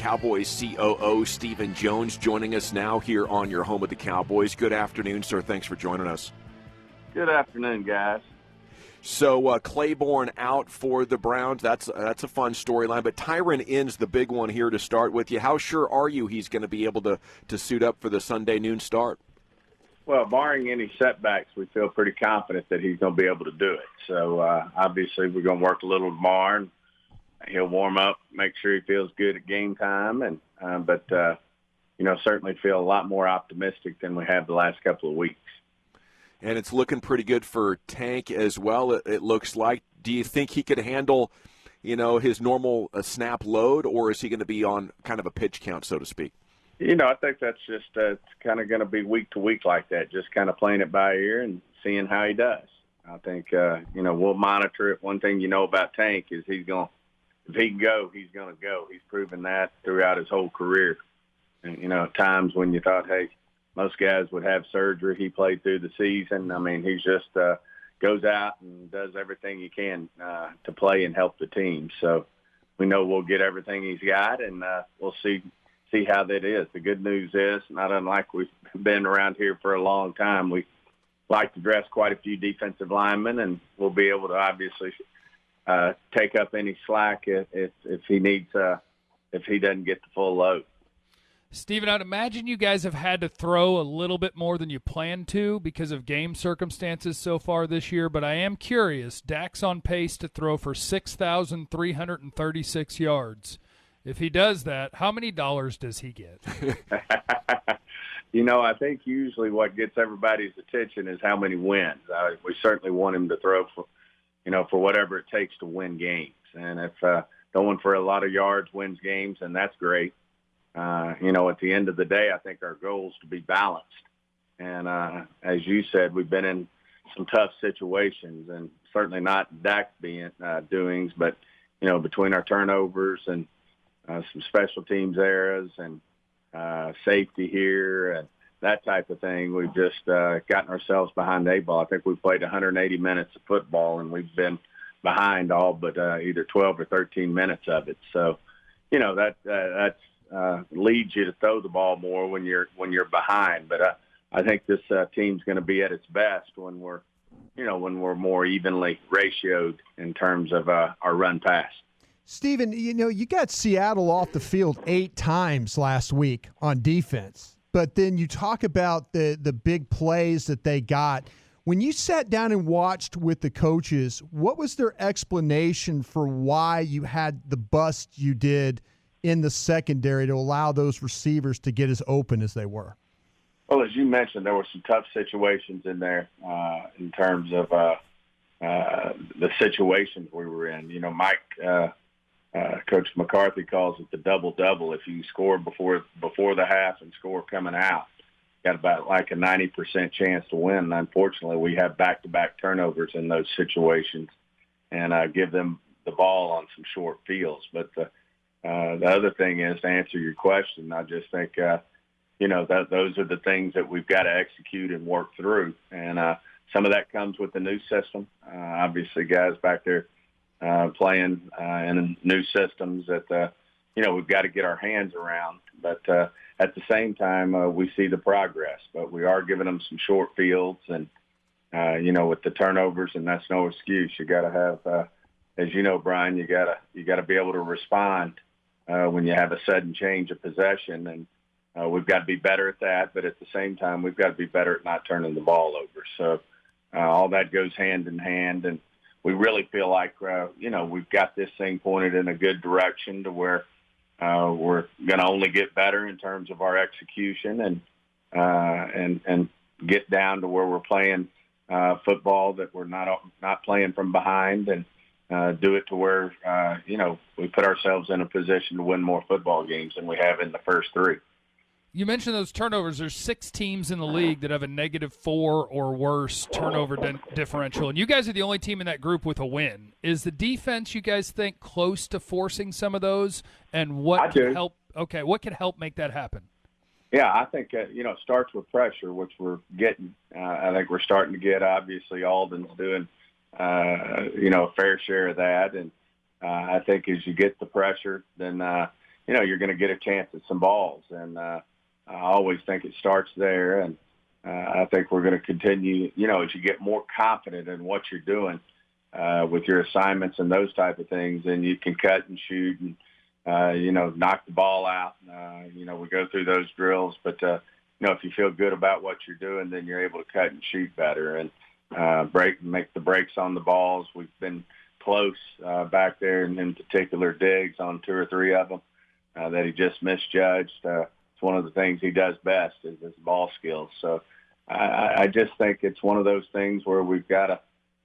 Cowboys COO Stephen Jones joining us now here on your home of the Cowboys. Good afternoon, sir. Thanks for joining us. Good afternoon, guys. So Claiborne out for the Browns. That's a fun storyline. But Tyron Inns, the big one here to start with you. How sure are you he's going to be able to suit up for the Sunday noon start? Well, barring any setbacks, we feel pretty confident that he's going to be able to do it. So, obviously, we're going to work a little tomorrow, and he'll warm up, make sure he feels good at game time. But certainly feel a lot more optimistic than we have the last couple of weeks. And it's looking pretty good for Tank as well, it looks like. Do you think he could handle, his normal snap load, or is he going to be on kind of a pitch count, so to speak? I think that's just it's kind of going to be week to week like that, just kind of playing it by ear and seeing how he does. I think, we'll monitor it. One thing about Tank is if he can go, he's going to go. He's proven that throughout his whole career. And, at times when you thought, hey, most guys would have surgery, he played through the season. I mean, he just goes out and does everything he can to play and help the team. So we know we'll get everything he's got, and we'll see how that is. The good news is, not unlike we've been around here for a long time, we like to dress quite a few defensive linemen, and we'll be able to obviously take up any slack if he needs if he doesn't get the full load. Steven, I'd imagine you guys have had to throw a little bit more than you planned to because of game circumstances so far this year, but I am curious. Dak's on pace to throw for 6,336 yards. If he does that, how many dollars does he get? I think usually what gets everybody's attention is how many wins. We certainly want him to throw for whatever it takes to win games. And if going for a lot of yards wins games, then that's great. At the end of the day, I think our goal is to be balanced. And as you said, we've been in some tough situations, and certainly not Dak's doings, but, between our turnovers and some special teams errors and safety here and that type of thing, we've just gotten ourselves behind the eight ball. I think we played 180 minutes of football, and we've been behind all but either 12 or 13 minutes of it. So, that's leads you to throw the ball more when you're behind. But I think this team's going to be at its best when we're more evenly ratioed in terms of our run pass. Steven, you got Seattle off the field 8 times last week on defense, but then you talk about the big plays that they got. When you sat down and watched with the coaches, what was their explanation for why you had the bust you did in the secondary to allow those receivers to get as open as they were? Well, as you mentioned, there were some tough situations in there in terms of the situations we were in. Mike, Coach McCarthy calls it the double-double. If you score before the half and score coming out, you got about like a 90% chance to win. And unfortunately, we have back-to-back turnovers in those situations and give them the ball on some short fields. But the other thing is, to answer your question, I just think, that those are the things that we've got to execute and work through. And some of that comes with the new system. Obviously, guys back there playing in new systems that, we've got to get our hands around. But at the same time, we see the progress. But we are giving them some short fields and, with the turnovers, and that's no excuse. You got to have, as you know, Brian, you got to be able to respond when you have a sudden change of possession, and we've got to be better at that. But at the same time, we've got to be better at not turning the ball over. So all that goes hand in hand, and we really feel like we've got this thing pointed in a good direction to where we're going to only get better in terms of our execution and get down to where we're playing football that we're not playing from behind and. Do it to where, we put ourselves in a position to win more football games than we have in the first 3. You mentioned those turnovers. There's 6 teams in the league that have a -4 or worse turnover differential, and you guys are the only team in that group with a win. Is the defense, you guys think, close to forcing some of those? And what can help? Okay, what can help make that happen? Yeah, I think it starts with pressure, which we're getting. I think we're starting to get. Obviously, Alden's doing. A fair share of that. And I think as you get the pressure, then, you're going to get a chance at some balls. And I always think it starts there. And I think we're going to continue, as you get more confident in what you're doing with your assignments and those type of things, then you can cut and shoot and, knock the ball out. We go through those drills. But, if you feel good about what you're doing, then you're able to cut and shoot better and make the breaks on the balls. We've been close back there, and in particular Diggs on 2 or 3 of them that he just misjudged. It's one of the things he does best is his ball skills. So I just think it's one of those things where we've got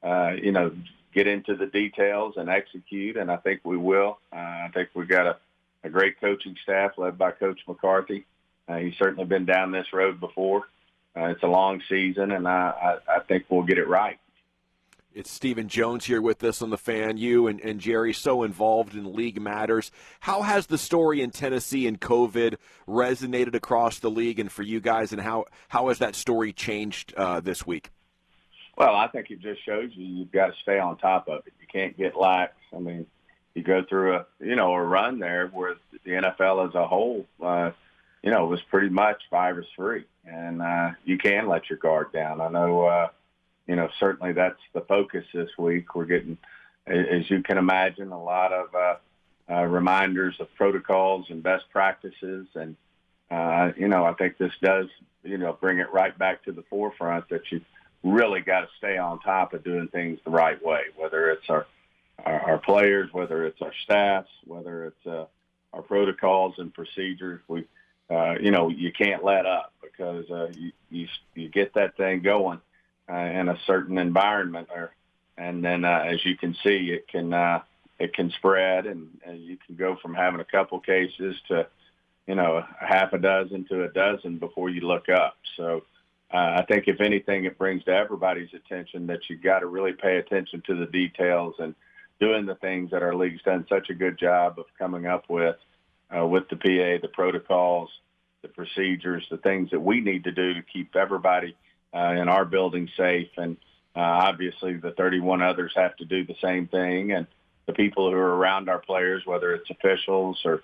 to, get into the details and execute, and I think we will. I think we've got a great coaching staff led by Coach McCarthy. He's certainly been down this road before. It's a long season, and I think we'll get it right. It's Stephen Jones here with us on The Fan. You and Jerry so involved in league matters. How has the story in Tennessee and COVID resonated across the league and for you guys, and how has that story changed this week? Well, I think it just shows you've got to stay on top of it. You can't get lax. I mean, you go through a run there where the NFL as a whole, was pretty much virus free, and you can let your guard down. I know, certainly that's the focus this week. We're getting, as you can imagine, a lot of reminders of protocols and best practices, and I think this does, bring it right back to the forefront that you really got to stay on top of doing things the right way, whether it's our players, whether it's our staffs, whether it's our protocols and procedures. You can't let up because you get that thing going in a certain environment, and then as you can see, it can spread, and you can go from having a couple cases to half a dozen to a dozen before you look up. So I think if anything, it brings to everybody's attention that you got to really pay attention to the details and doing the things that our league's done such a good job of coming up with the PA, the protocols, the procedures, the things that we need to do to keep everybody in our building safe. And obviously the 31 others have to do the same thing. And the people who are around our players, whether it's officials or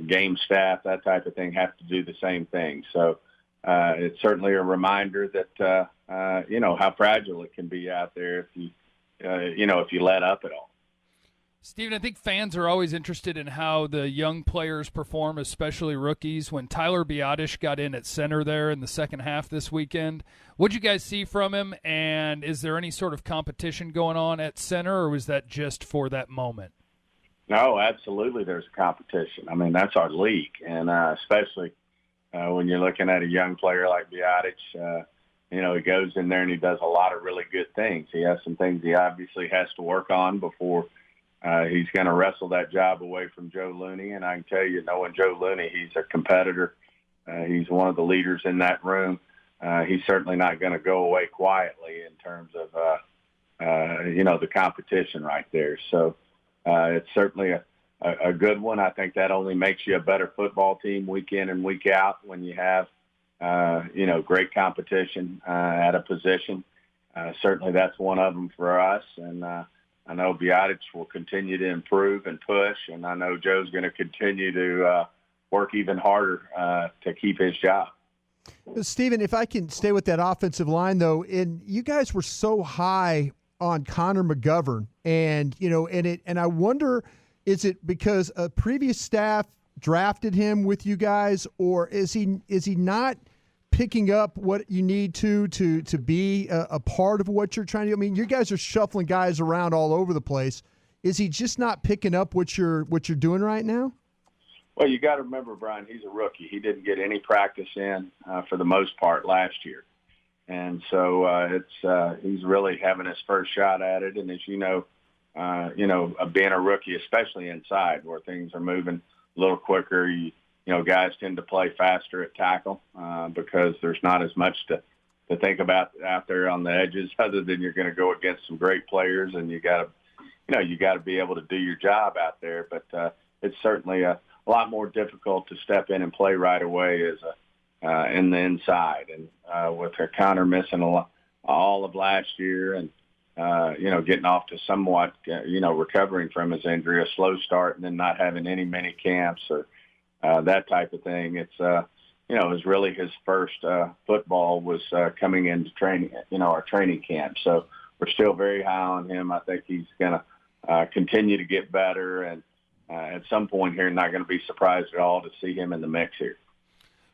game staff, that type of thing, have to do the same thing. So it's certainly a reminder that, how fragile it can be out there if you let up at all. Steven, I think fans are always interested in how the young players perform, especially rookies. When Tyler Biadasz got in at center there in the second half this weekend, what did you guys see from him, and is there any sort of competition going on at center, or was that just for that moment? No, absolutely there's a competition. I mean, that's our league, and especially when you're looking at a young player like Biadasz, he goes in there and he does a lot of really good things. He has some things he obviously has to work on before he's going to wrestle that job away from Joe Looney. And I can tell you, knowing Joe Looney, he's a competitor. He's one of the leaders in that room. He's certainly not going to go away quietly in terms of, the competition right there. So it's certainly a good one. I think that only makes you a better football team week in and week out when you have, great competition at a position. Certainly that's one of them for us. And I know Biadasz will continue to improve and push, and I know Joe's going to continue to work even harder to keep his job. Steven, if I can stay with that offensive line, though, and you guys were so high on Connor McGovern, and I wonder, is it because a previous staff drafted him with you guys, or is he not picking up what you need to be a part of what you're trying to do? I mean, you guys are shuffling guys around all over the place. Is he just not picking up what you're doing right now? Well, you got to remember, Brian, he's a rookie. He didn't get any practice in for the most part last year. And so he's really having his first shot at it. And as you know, being a rookie, especially inside where things are moving a little quicker, guys tend to play faster at tackle because there's not as much to think about out there on the edges other than you're going to go against some great players, and you got to be able to do your job out there. But it's certainly a lot more difficult to step in and play right away as in the inside. And with Connor missing all of last year, and getting off to somewhat, recovering from his injury, a slow start, and then not having any mini camps or that type of thing. It's, it was really his first football was coming into training, our training camp. So we're still very high on him. I think he's going to continue to get better. And at some point here, not going to be surprised at all to see him in the mix here.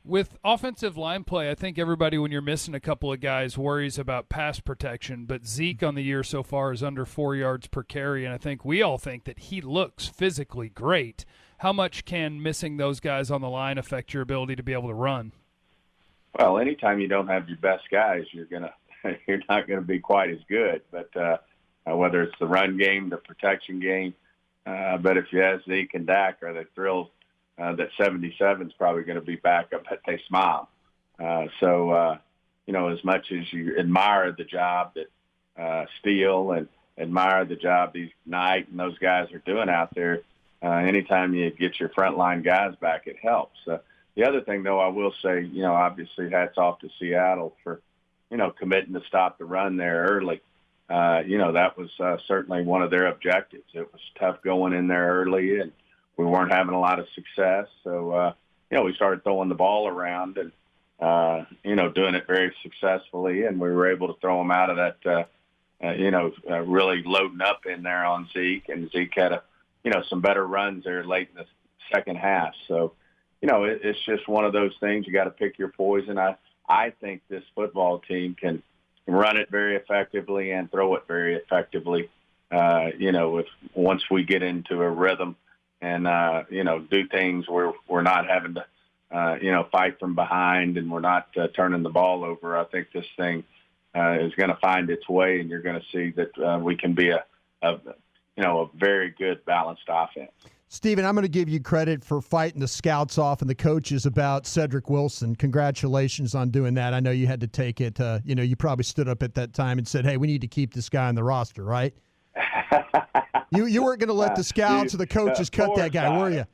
With offensive line play, I think everybody, when you're missing a couple of guys, worries about pass protection. But Zeke on the year so far is under 4 yards per carry, and I think we all think that he looks physically great. How much can missing those guys on the line affect your ability to be able to run? Well, anytime you don't have your best guys, you're not gonna be quite as good. But whether it's the run game, the protection game, but if you ask Zeke and Dak, are they thrilled that 77 is probably going to be back? I bet they smile. As much as you admire the job that Steele and admire the job these Knight and those guys are doing out there, anytime you get your frontline guys back, it helps. The other thing, though, I will say, obviously hats off to Seattle for, committing to stop the run there early. That was certainly one of their objectives. It was tough going in there early, and we weren't having a lot of success. So, we started throwing the ball around and, doing it very successfully. And we were able to throw them out of that, really loading up in there on Zeke. And Zeke had some better runs there late in the second half. So, it's just one of those things. You got to pick your poison. I think this football team can run it very effectively and throw it very effectively. If once we get into a rhythm and, do things where we're not having to, fight from behind and we're not turning the ball over, I think this thing is going to find its way, and you're going to see that we can be a very good balanced offense. Stephen, I'm going to give you credit for fighting the scouts off and the coaches about Cedric Wilson. Congratulations on doing that. I know you had to take it. You probably stood up at that time and said, hey, we need to keep this guy on the roster, right? You weren't going to let the scouts or the coaches cut that guy, were you?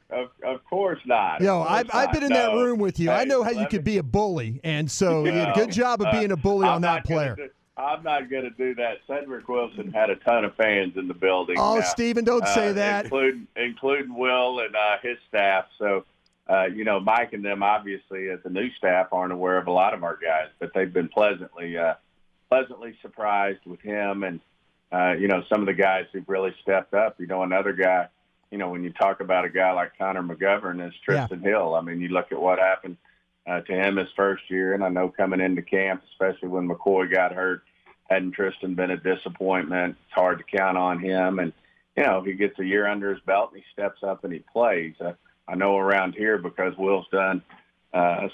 Of course not. I've been in that room with you. I know how you could be a bully, and so good job of being a bully on that player. I'm not going to do that. Cedric Wilson had a ton of fans in the building. Oh, Stephen, don't say that. Including Will and his staff. So, Mike and them, obviously, as the new staff, aren't aware of a lot of our guys, but they've been pleasantly surprised with him and, some of the guys who've really stepped up. Another guy, when you talk about a guy like Connor McGovern, is Tristan Hill. I mean, you look at what happened to him his first year, and I know coming into camp, especially when McCoy got hurt, hadn't Tristan been a disappointment? It's hard to count on him, and he gets a year under his belt and he steps up and he plays. I know around here, because Will's done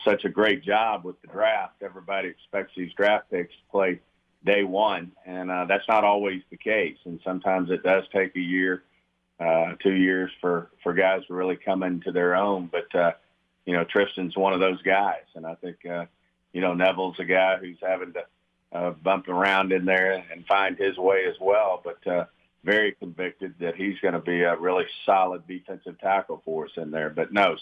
such a great job with the draft, everybody expects these draft picks to play day one, and that's not always the case, and sometimes it does take a year, 2 years for guys to really come into their own, but Tristan's one of those guys, and I think, Neville's a guy who's having to bump around in there and find his way as well, but very convicted that he's going to be a really solid defensive tackle for us in there. But no,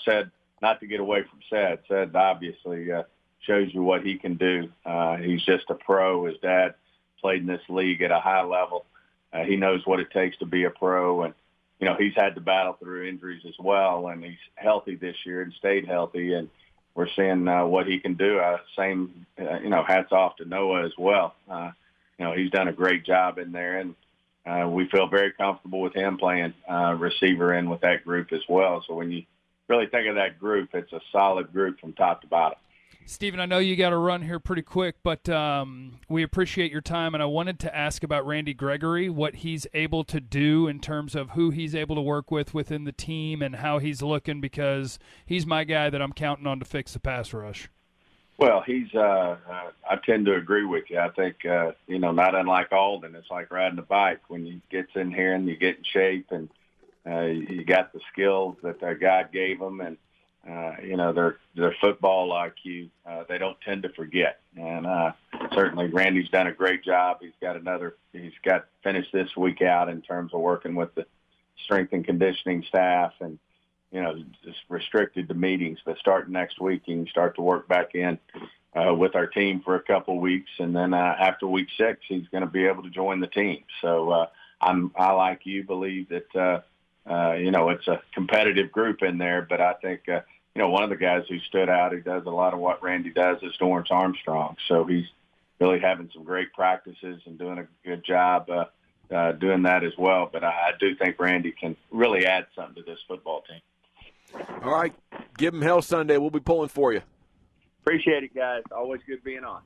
not to get away from Ced obviously shows you what he can do. He's just a pro. His dad played in this league at a high level. He knows what it takes to be a pro, and he's had to battle through injuries as well, and he's healthy this year and stayed healthy, and we're seeing what he can do. Hats off to Noah as well. He's done a great job in there, and we feel very comfortable with him playing receiver in with that group as well. So when you really think of that group, it's a solid group from top to bottom. Stephen, I know you got to run here pretty quick, but we appreciate your time, and I wanted to ask about Randy Gregory, what he's able to do in terms of who he's able to work with within the team and how he's looking, because he's my guy that I'm counting on to fix the pass rush. Well, I tend to agree with you. I think, not unlike Alden, it's like riding a bike. When you get in here and you get in shape and you got the skills that God gave them, and their football IQ, they don't tend to forget. And certainly Randy's done a great job. He's got finished this week out in terms of working with the strength and conditioning staff, and just restricted to meetings. But starting next week, he can start to work back in with our team for a couple of weeks, and then after week 6, he's going to be able to join the team. So I like you believe that it's a competitive group in there, but I think one of the guys who stood out, who does a lot of what Randy does, is Dorrance Armstrong. So he's really having some great practices and doing a good job doing that as well. But I do think Randy can really add something to this football team. All right. Give him hell Sunday. We'll be pulling for you. Appreciate it, guys. Always good being on.